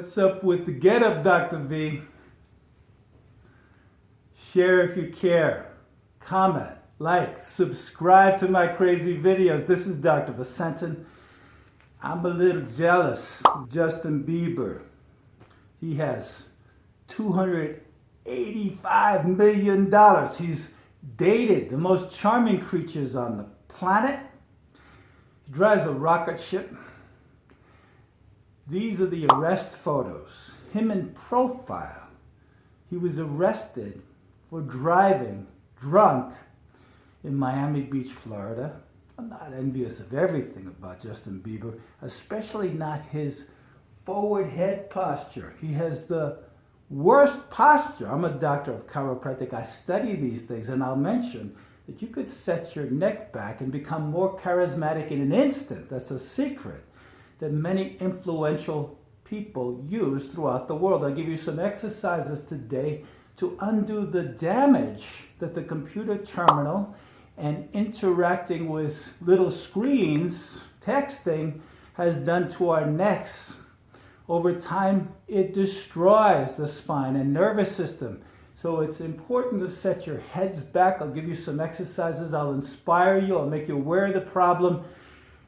What's up with the Get Up, Dr. V? Share if you care. Comment, like, subscribe to my crazy videos. This is Dr. Visentin. I'm a little jealous of Justin Bieber. He has $285 million. He's dated the most charming creatures on the planet. He drives a rocket ship. These are the arrest photos. Him in profile. He was arrested for driving drunk in Miami Beach, Florida. I'm not envious of everything about Justin Bieber, especially not his forward head posture. He has the worst posture. I'm a doctor of chiropractic. I study these things, and I'll mention that you could set your neck back and become more charismatic in an instant. That's a secret that many influential people use throughout the world. I'll give you some exercises today to undo the damage that the computer terminal and interacting with little screens, texting, has done to our necks. Over time, it destroys the spine and nervous system. So it's important to set your heads back. I'll give you some exercises. I'll inspire you. I'll make you aware of the problem.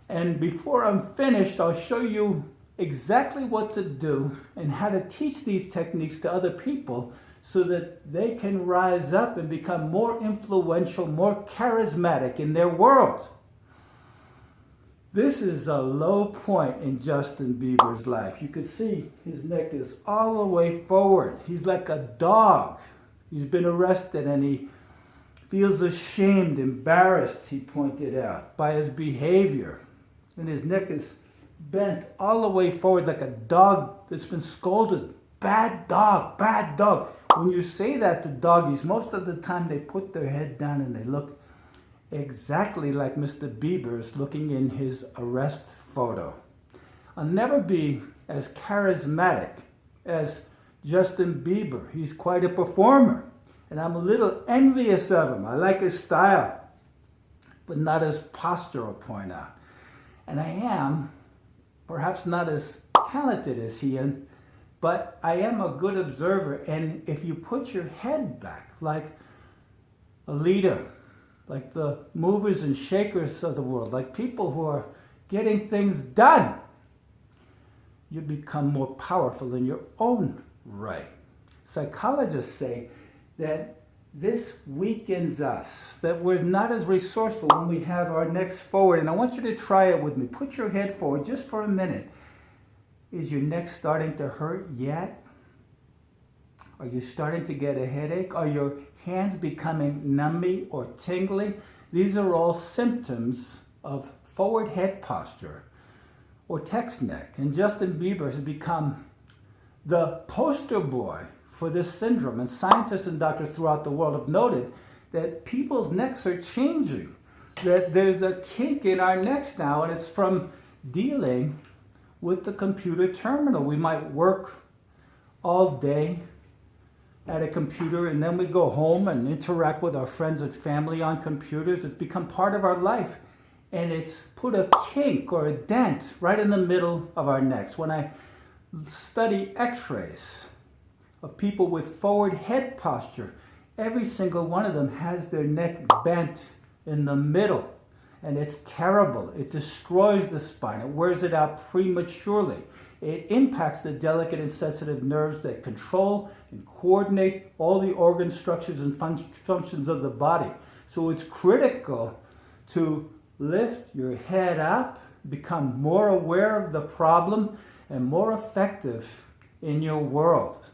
And before I'm finished, I'll show you exactly what to do and how to teach these techniques to other people so that they can rise up and become more influential, more charismatic in their world. This is a low point in Justin Bieber's life. You can see his neck is all the way forward. He's like a dog. He's been arrested and he feels ashamed, embarrassed, he pointed out, by his behavior. And his neck is bent all the way forward like a dog that's been scolded. Bad dog, bad dog. When you say that to doggies, most of the time they put their head down and they look exactly like Mr. Bieber's looking in his arrest photo. I'll never be as charismatic as Justin Bieber. He's quite a performer, and I'm a little envious of him. I like his style, but not his posture, I'll point out. And I am perhaps not as talented as he is, but I am a good observer. And if you put your head back like a leader, like the movers and shakers of the world, like people who are getting things done, you become more powerful in your own right. Psychologists say that this weakens us, that we're not as resourceful when we have our necks forward. And I want you to try it with me. Put your head forward just for a minute. Is your neck starting to hurt yet? Are you starting to get a headache? Are your hands becoming numby or tingly? These are all symptoms of forward head posture or text neck. And Justin Bieber has become the poster boy for this syndrome. And scientists and doctors throughout the world have noted that people's necks are changing, that there's a kink in our necks now, and it's from dealing with the computer terminal. We might work all day at a computer, and then we go home and interact with our friends and family on computers. It's become part of our life, and it's put a kink or a dent right in the middle of our necks. When I study x-rays of people with forward head posture, every single one of them has their neck bent in the middle, and it's terrible. It destroys the spine. It wears it out prematurely. It impacts the delicate and sensitive nerves that control and coordinate all the organ structures and functions of the body. So it's critical to lift your head up, become more aware of the problem, and more effective in your world.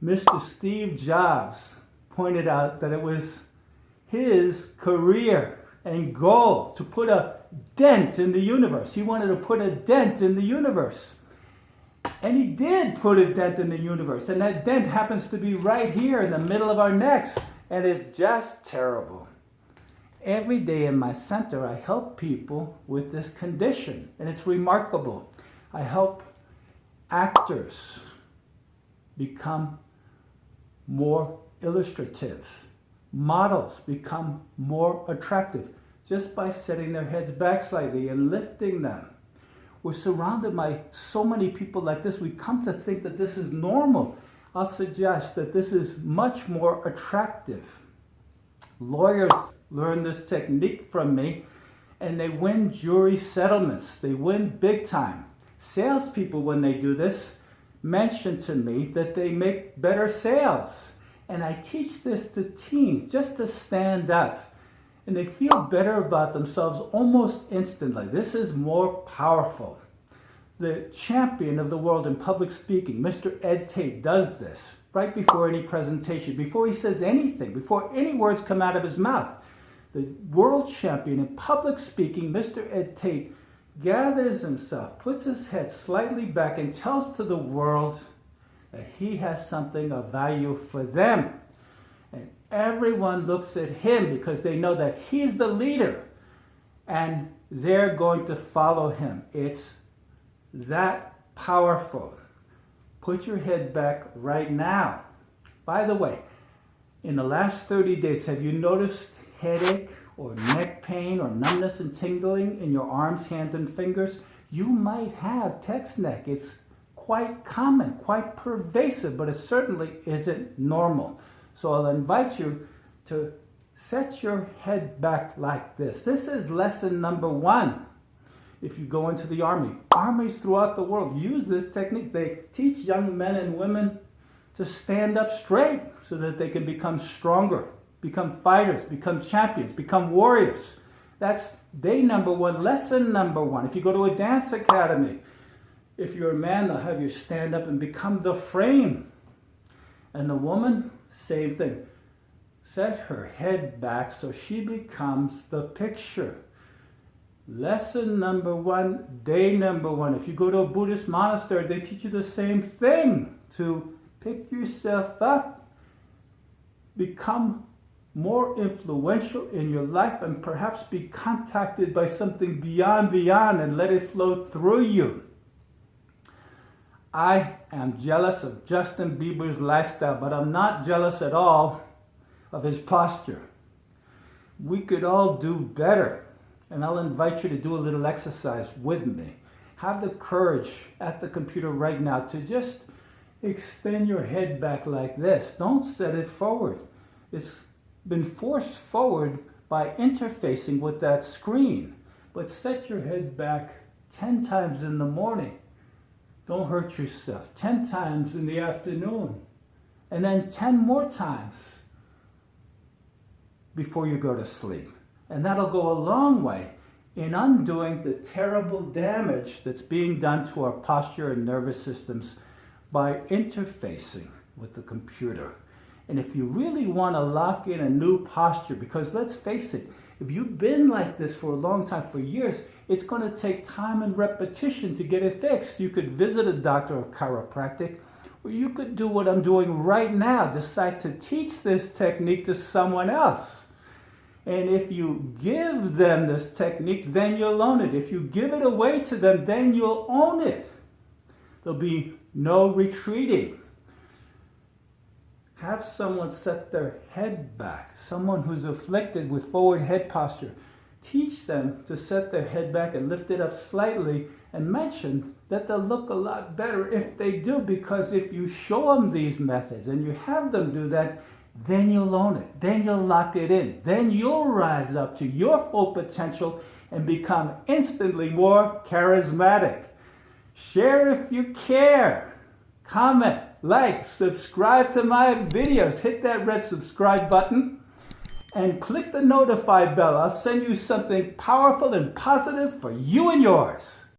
Mr. Steve Jobs pointed out that it was his career and goal to put a dent in the universe. He wanted to put a dent in the universe. And he did put a dent in the universe. And that dent happens to be right here in the middle of our necks. And it's just terrible. Every day in my center, I help people with this condition. And it's remarkable. I help actors become more illustrative. Models become more attractive just by setting their heads back slightly and lifting them. we're surrounded by so many people like this. We come to think that this is normal. I'll suggest that this is much more attractive. Lawyers learn this technique from me, and they win jury settlements. They win big time. Salespeople, when they do this, mention to me that they make better sales. And I teach this to teens just to stand up. And they feel better about themselves almost instantly. This is more powerful. The champion of the world in public speaking, Mr. Ed Tate, does this right before any presentation, before he says anything, before any words come out of his mouth. The world champion in public speaking, Mr. Ed Tate, gathers himself, puts his head slightly back, and tells to the world that he has something of value for them. And everyone looks at him because they know that he's the leader, and they're going to follow him. It's that powerful. Put your head back right now. By the way, in the last 30 days, have you noticed headache or neck pain or numbness and tingling in your arms, hands, and fingers? You might have text neck. It's quite common, quite pervasive, but it certainly isn't normal. So I'll invite you to set your head back like this. This is lesson number 1. If you go into the army, armies throughout the world use this technique. They teach young men and women to stand up straight so that they can become stronger, become fighters, become champions, become warriors. That's day number 1, lesson number 1. If you go to a dance academy, if you're a man, they'll have you stand up and become the frame. And the woman, same thing. Set her head back so she becomes the picture. Lesson number 1, day number 1. If you go to a Buddhist monastery, they teach you the same thing. To pick yourself up, become more influential in your life, and perhaps be contacted by something beyond, and let it flow through you. I am jealous of Justin Bieber's lifestyle, but I'm not jealous at all of his posture. We could all do better. And I'll invite you to do a little exercise with me. Have the courage at the computer right now to just extend your head back like this. Don't set it forward. It's been forced forward by interfacing with that screen. But set your head back 10 times in the morning. Don't hurt yourself. 10 times in the afternoon. And then 10 more times before you go to sleep. And that'll go a long way in undoing the terrible damage that's being done to our posture and nervous systems by interfacing with the computer. And if you really want to lock in a new posture, because let's face it, if you've been like this for a long time, for years, it's going to take time and repetition to get it fixed. You could visit a doctor of chiropractic, or you could do what I'm doing right now, decide to teach this technique to someone else. And if you give them this technique, then you'll own it. If you give it away to them, then you'll own it. There'll be no retreating. Have someone set their head back, someone who's afflicted with forward head posture. Teach them to set their head back and lift it up slightly, and mention that they'll look a lot better if they do, because if you show them these methods and you have them do that, then you'll own it. Then you'll lock it in. Then you'll rise up to your full potential and become instantly more charismatic. Share if you care. Comment, like, subscribe to my videos. Hit that red subscribe button and click the notify bell. I'll send you something powerful and positive for you and yours.